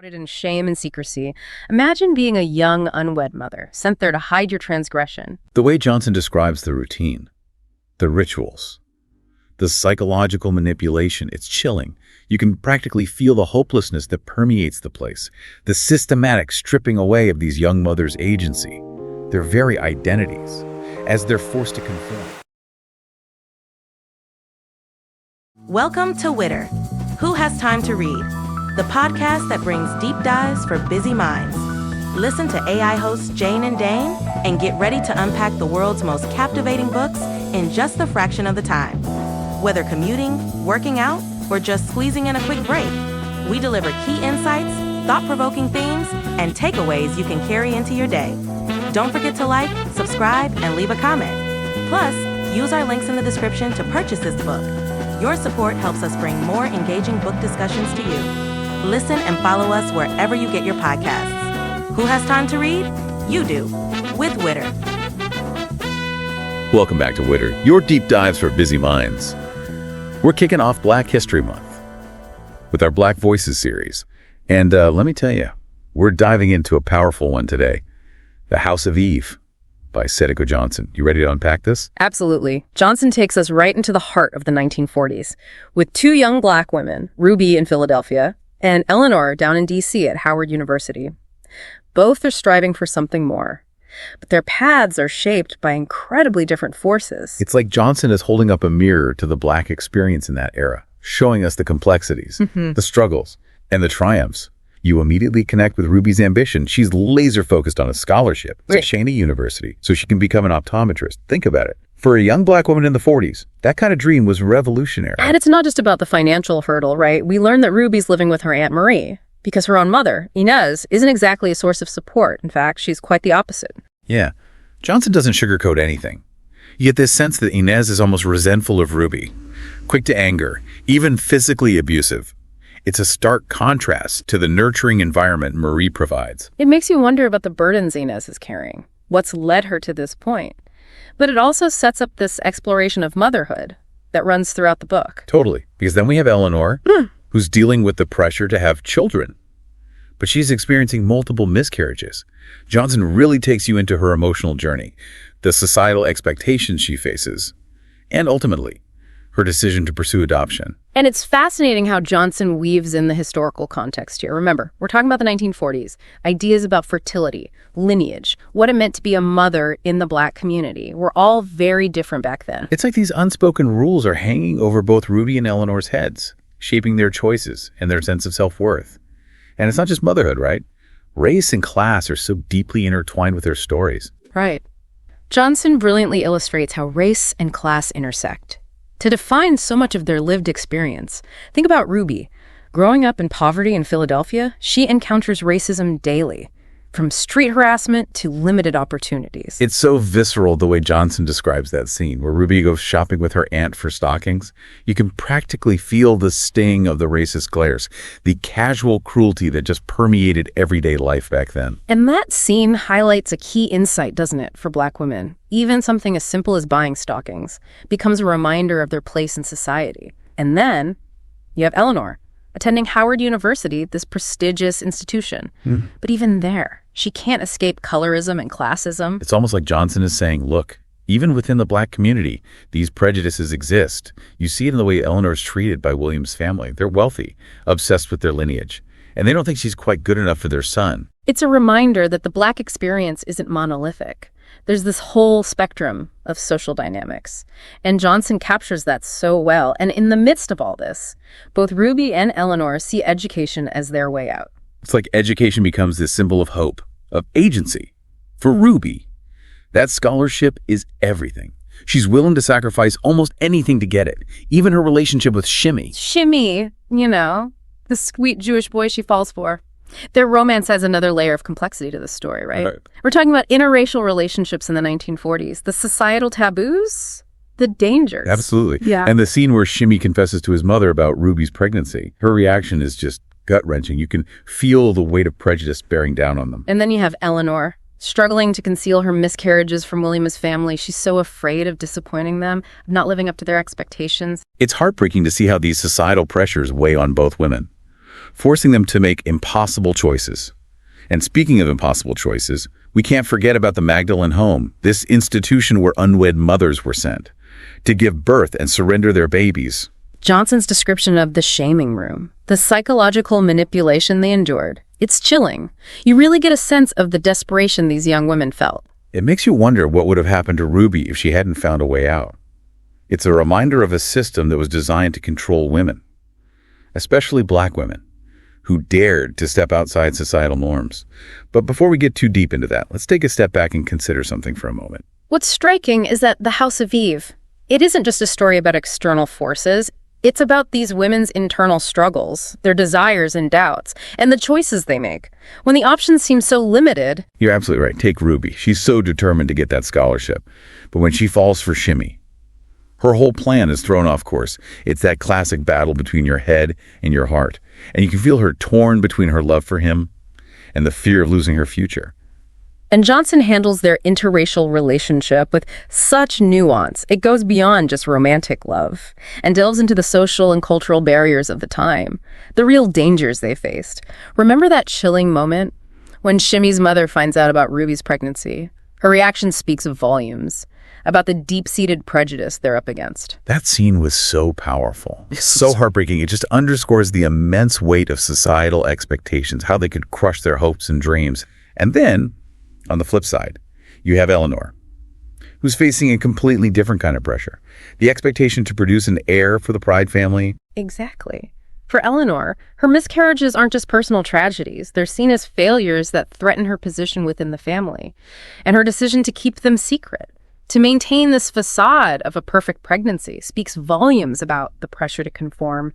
In shame and secrecy. Imagine being a young, unwed mother, sent there to hide your transgression. The way Johnson describes the routine, the rituals, the psychological manipulation, it's chilling. You can practically feel the hopelessness that permeates the place, the systematic stripping away of these young mothers' agency, their very identities, as they're forced to conform. Welcome to Witter. Who Has Time to Read? The podcast that brings deep dives for busy minds. Listen to AI hosts Jane and Dane and get ready to unpack the world's most captivating books in just a fraction of the time. Whether commuting, working out, or just squeezing in a quick break, we deliver key insights, thought-provoking themes, and takeaways you can carry into your day. Don't forget to like, subscribe, and leave a comment. Plus, use our links in the description to purchase this book. Your support helps us bring more engaging book discussions to you. Listen and follow us wherever you get your podcasts. Who has time to read? You do, with Witter. Welcome back to Witter, your deep dives for busy minds. We're kicking off Black History Month with our Black Voices series. And let me tell you, we're diving into a powerful one today, The House of Eve by Sadeqa Johnson. You ready to unpack this? Absolutely. Johnson takes us right into the heart of the 1940s with two young Black women, Ruby in Philadelphia and Eleanor down in D.C. at Howard University. Both are striving for something more, but their paths are shaped by incredibly different forces. It's like Johnson is holding up a mirror to the Black experience in that era, showing us the complexities, the struggles, and the triumphs. You immediately connect with Ruby's ambition. She's laser focused on a scholarship at Cheney University so she can become an optometrist. Think about it. For a young Black woman in the 40s, that kind of dream was revolutionary. And it's not just about the financial hurdle, right? We learn that Ruby's living with her Aunt Marie because her own mother, Inez, isn't exactly a source of support. In fact, she's quite the opposite. Yeah. Johnson doesn't sugarcoat anything. You get this sense that Inez is almost resentful of Ruby, quick to anger, even physically abusive. It's a stark contrast to the nurturing environment Marie provides. It makes you wonder about the burdens Inez is carrying, what's led her to this point. But it also sets up this exploration of motherhood that runs throughout the book. Totally. Because then we have Eleanor, who's dealing with the pressure to have children. But she's experiencing multiple miscarriages. Johnson really takes you into her emotional journey, the societal expectations she faces, and ultimately, her decision to pursue adoption. And it's fascinating how Johnson weaves in the historical context here. Remember, we're talking about the 1940s, ideas about fertility, lineage, what it meant to be a mother in the Black community were all very different back then. It's like these unspoken rules are hanging over both Ruby and Eleanor's heads, shaping their choices and their sense of self-worth. And it's not just motherhood, right? Race and class are so deeply intertwined with their stories. Right. Johnson brilliantly illustrates how race and class intersect to define so much of their lived experience. Think about Ruby. Growing up in poverty in Philadelphia, she encounters racism daily, from street harassment to limited opportunities. It's so visceral the way Johnson describes that scene, where Ruby goes shopping with her aunt for stockings. You can practically feel the sting of the racist glares, the casual cruelty that just permeated everyday life back then. And that scene highlights a key insight, doesn't it, for Black women? Even something as simple as buying stockings becomes a reminder of their place in society. And then you have Eleanor, attending Howard University, this prestigious institution. But even there, she can't escape colorism and classism. It's almost like Johnson is saying, look, even within the Black community, these prejudices exist. You see it in the way Eleanor's treated by William's family. They're wealthy, obsessed with their lineage, and they don't think she's quite good enough for their son. It's a reminder that the Black experience isn't monolithic. There's this whole spectrum of social dynamics, and Johnson captures that so well. And in the midst of all this, both Ruby and Eleanor see education as their way out. It's like education becomes this symbol of hope, of agency. For Ruby, that scholarship is everything. She's willing to sacrifice almost anything to get it, even her relationship with Shimmy. Shimmy, the sweet Jewish boy she falls for. Their romance adds another layer of complexity to the story, right? We're talking about interracial relationships in the 1940s, the societal taboos, the dangers. Absolutely. Yeah. And the scene where Shimmy confesses to his mother about Ruby's pregnancy, her reaction is just gut-wrenching. You can feel the weight of prejudice bearing down on them. And then you have Eleanor, struggling to conceal her miscarriages from William's family. She's so afraid of disappointing them, of not living up to their expectations. It's heartbreaking to see how these societal pressures weigh on both women. forcing them to make impossible choices. And speaking of impossible choices, we can't forget about the Magdalene home, this institution where unwed mothers were sent to give birth and surrender their babies. Johnson's description of the shaming room, the psychological manipulation they endured, it's chilling. You really get a sense of the desperation these young women felt. It makes you wonder what would have happened to Ruby if she hadn't found a way out. It's a reminder of a system that was designed to control women, especially black women, who dared to step outside societal norms. But before we get too deep into that, let's take a step back and consider something for a moment. What's striking is that The House of Eve, it isn't just a story about external forces. It's about these women's internal struggles, their desires and doubts, and the choices they make. When the options seem so limited... You're absolutely right. Take Ruby. She's so determined to get that scholarship. But when she falls for Shimmy, her whole plan is thrown off course. It's that classic battle between your head and your heart. And you can feel her torn between her love for him and the fear of losing her future. And Johnson handles their interracial relationship with such nuance. It goes beyond just romantic love and delves into the social and cultural barriers of the time, the real dangers they faced. Remember that chilling moment when Shimmy's mother finds out about Ruby's pregnancy? Her reaction speaks of volumes about the deep-seated prejudice they're up against. That scene was so powerful, so heartbreaking. It just underscores the immense weight of societal expectations, how they could crush their hopes and dreams. And then, on the flip side, you have Eleanor, who's facing a completely different kind of pressure. The expectation to produce an heir for the Pride family. Exactly. For Eleanor, her miscarriages aren't just personal tragedies. They're seen as failures that threaten her position within the family. And her decision to keep them secret, to maintain this facade of a perfect pregnancy, speaks volumes about the pressure to conform,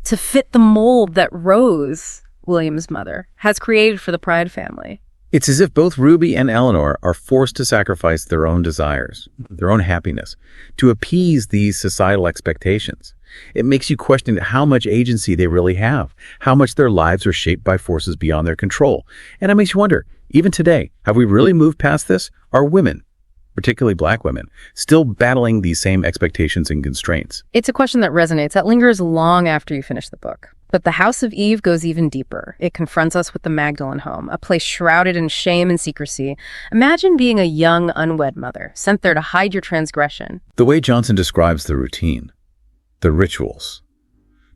to fit the mold that Rose, William's mother, has created for the Pride family. It's as if both Ruby and Eleanor are forced to sacrifice their own desires, their own happiness, to appease these societal expectations. It makes you question how much agency they really have, how much their lives are shaped by forces beyond their control. And it makes you wonder, even today, have we really moved past this? Are women, particularly black women, still battling these same expectations and constraints? It's a question that resonates, that lingers long after you finish the book. But The House of Eve goes even deeper. It confronts us with the Magdalene home, a place shrouded in shame and secrecy. Imagine being a young, unwed mother, sent there to hide your transgression. The way Johnson describes the routine, the rituals,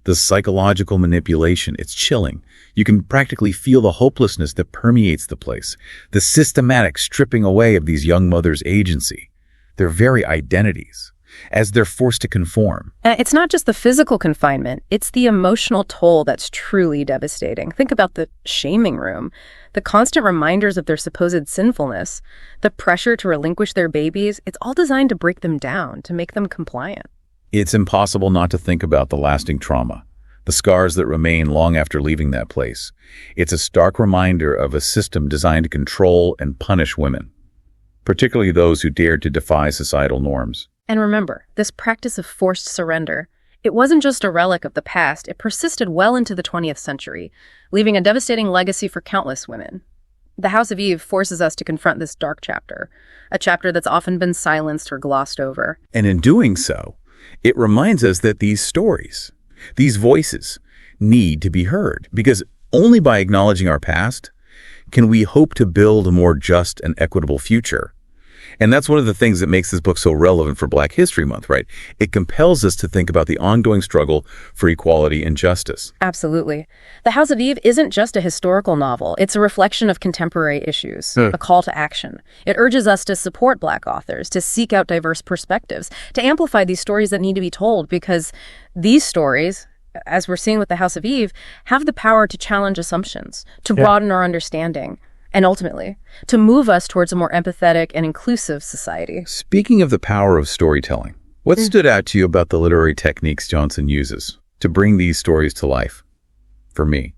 the psychological manipulation, it's chilling. You can practically feel the hopelessness that permeates the place, the systematic stripping away of these young mothers' agency, their very identities, as they're forced to conform. It's not just the physical confinement, it's the emotional toll that's truly devastating. Think about the shaming room, the constant reminders of their supposed sinfulness, the pressure to relinquish their babies. It's all designed to break them down, to make them compliant. It's impossible not to think about the lasting trauma, the scars that remain long after leaving that place. It's a stark reminder of a system designed to control and punish women, particularly those who dared to defy societal norms. And remember, this practice of forced surrender, it wasn't just a relic of the past, it persisted well into the 20th century, leaving a devastating legacy for countless women. The House of Eve forces us to confront this dark chapter, a chapter that's often been silenced or glossed over. And in doing so, it reminds us that these stories, these voices, need to be heard, because only by acknowledging our past can we hope to build a more just and equitable future. And that's one of the things that makes this book so relevant for Black History Month, right? It compels us to think about the ongoing struggle for equality and justice. Absolutely. The House of Eve isn't just a historical novel. It's a reflection of contemporary issues, a call to action. It urges us to support Black authors, to seek out diverse perspectives, to amplify these stories that need to be told, because these stories, as we're seeing with the House of Eve, have the power to challenge assumptions, to broaden our understanding, and ultimately, to move us towards a more empathetic and inclusive society. Speaking of the power of storytelling, what stood out to you about the literary techniques Johnson uses to bring these stories to life? For me,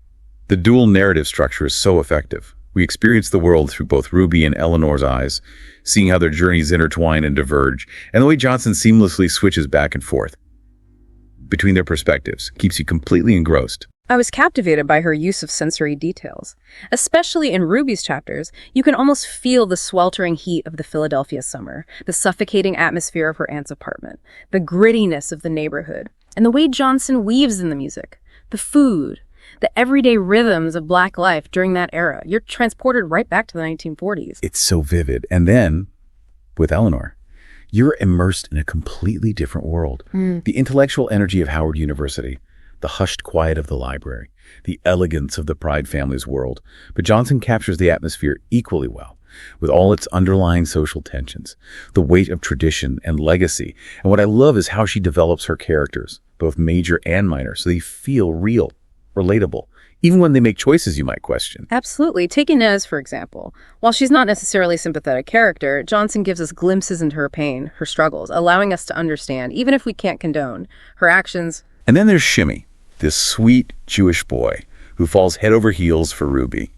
the dual narrative structure is so effective. We experience the world through both Ruby and Eleanor's eyes, seeing how their journeys intertwine and diverge, and the way Johnson seamlessly switches back and forth between their perspectives keeps you completely engrossed. I was captivated by her use of sensory details. Especially in Ruby's chapters, you can almost feel the sweltering heat of the Philadelphia summer, the suffocating atmosphere of her aunt's apartment, the grittiness of the neighborhood, and the way Johnson weaves in the music, the food, the everyday rhythms of Black life during that era. You're transported right back to the 1940s. It's so vivid. And then, with Eleanor, you're immersed in a completely different world. The intellectual energy of Howard University, the hushed quiet of the library, the elegance of the Pride family's world. But Johnson captures the atmosphere equally well, with all its underlying social tensions, the weight of tradition and legacy. And what I love is how she develops her characters, both major and minor, so they feel real, relatable, even when they make choices you might question. Absolutely. Take Inez, for example. While she's not necessarily a sympathetic character, Johnson gives us glimpses into her pain, her struggles, allowing us to understand, even if we can't condone, her actions. And then there's Shimmy, this sweet Jewish boy who falls head over heels for Ruby.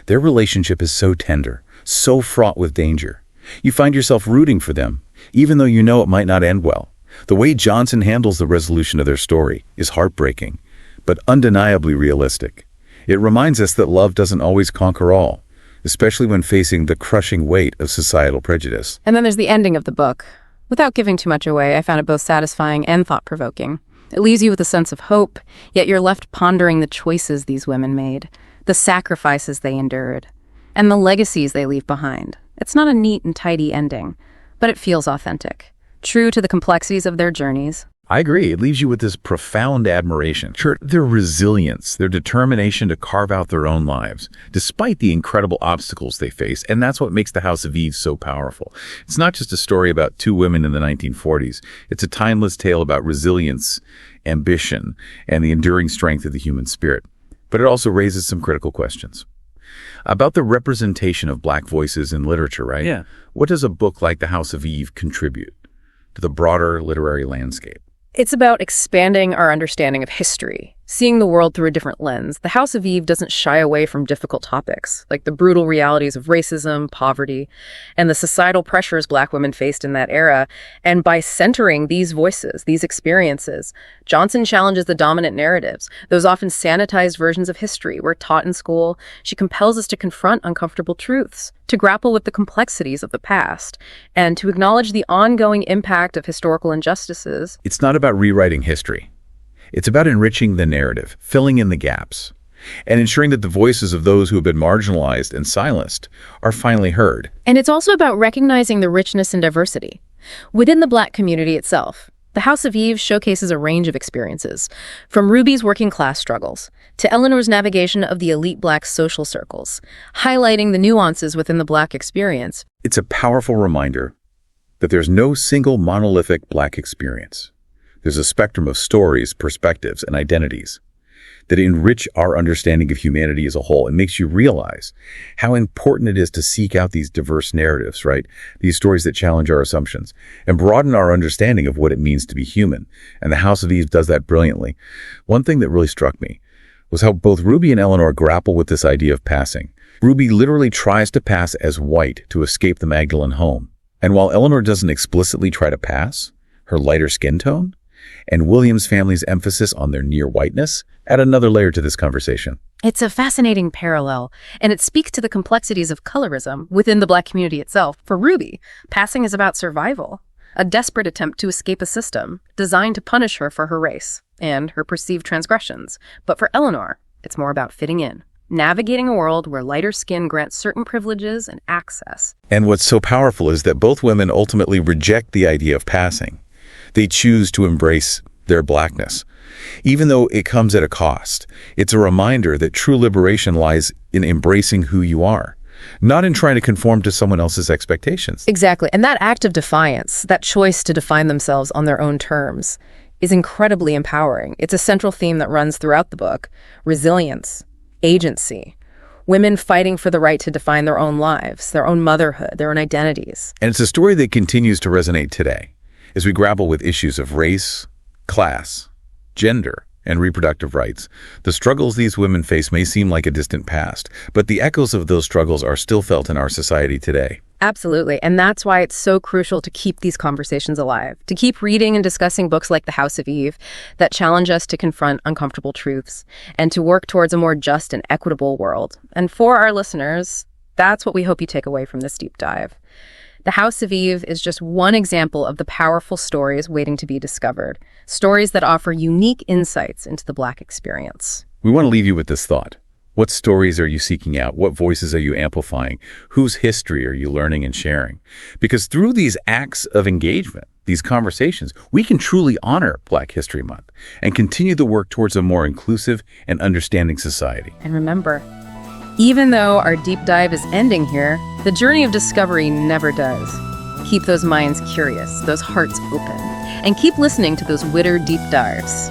Their relationship is so tender, so fraught with danger. You find yourself rooting for them, even though you know it might not end well. The way Johnson handles the resolution of their story is heartbreaking, but undeniably realistic. It reminds us that love doesn't always conquer all, especially when facing the crushing weight of societal prejudice. And then there's the ending of the book. Without giving too much away, I found it both satisfying and thought-provoking. It leaves you with a sense of hope, yet you're left pondering the choices these women made, the sacrifices they endured, and the legacies they leave behind. It's not a neat and tidy ending, but it feels authentic, true to the complexities of their journeys. I agree. It leaves you with this profound admiration. Sure, their resilience, their determination to carve out their own lives, despite the incredible obstacles they face. And that's what makes The House of Eve so powerful. It's not just a story about two women in the 1940s. It's a timeless tale about resilience, ambition, and the enduring strength of the human spirit. But it also raises some critical questions about the representation of Black voices in literature, right? Yeah. What does a book like The House of Eve contribute to the broader literary landscape? It's about expanding our understanding of history, seeing the world through a different lens. The House of Eve doesn't shy away from difficult topics, like the brutal realities of racism, poverty, and the societal pressures Black women faced in that era. And by centering these voices, these experiences, Johnson challenges the dominant narratives, those often sanitized versions of history we're taught in school. She compels us to confront uncomfortable truths, to grapple with the complexities of the past, and to acknowledge the ongoing impact of historical injustices. It's not about rewriting history. It's about enriching the narrative, filling in the gaps, and ensuring that the voices of those who have been marginalized and silenced are finally heard. And it's also about recognizing the richness and diversity within the Black community itself. The House of Eve showcases a range of experiences, from Ruby's working class struggles to Eleanor's navigation of the elite Black social circles, highlighting the nuances within the Black experience. It's a powerful reminder that there's no single monolithic Black experience. There's a spectrum of stories, perspectives, and identities that enrich our understanding of humanity as a whole. It makes you realize how important it is to seek out these diverse narratives, right? These stories that challenge our assumptions and broaden our understanding of what it means to be human. And The House of Eve does that brilliantly. One thing that really struck me was how both Ruby and Eleanor grapple with this idea of passing. Ruby literally tries to pass as white to escape the Magdalene home. And while Eleanor doesn't explicitly try to pass, her lighter skin tone and William's family's emphasis on their near whiteness add another layer to this conversation. It's a fascinating parallel, and it speaks to the complexities of colorism within the Black community itself. For Ruby, passing is about survival, a desperate attempt to escape a system designed to punish her for her race and her perceived transgressions. But for Eleanor, it's more about fitting in, navigating a world where lighter skin grants certain privileges and access. And what's so powerful is that both women ultimately reject the idea of passing. They choose to embrace their Blackness, even though it comes at a cost. It's a reminder that true liberation lies in embracing who you are, not in trying to conform to someone else's expectations. Exactly. And that act of defiance, that choice to define themselves on their own terms, is incredibly empowering. It's a central theme that runs throughout the book: resilience, agency, women fighting for the right to define their own lives, their own motherhood, their own identities. And it's a story that continues to resonate today as we grapple with issues of race, class, gender, and reproductive rights. The struggles these women face may seem like a distant past, but the echoes of those struggles are still felt in our society today. Absolutely. And that's why it's so crucial to keep these conversations alive, to keep reading and discussing books like The House of Eve that challenge us to confront uncomfortable truths and to work towards a more just and equitable world. And for our listeners, that's what we hope you take away from this deep dive. The House of Eve is just one example of the powerful stories waiting to be discovered, stories that offer unique insights into the Black experience. We want to leave you with this thought. What stories are you seeking out? What voices are you amplifying? Whose history are you learning and sharing? Because through these acts of engagement, these conversations, we can truly honor Black History Month and continue the work towards a more inclusive and understanding society. And remember, even though our deep dive is ending here, the journey of discovery never does. Keep those minds curious, those hearts open, and keep listening to those Witter Deep Dives.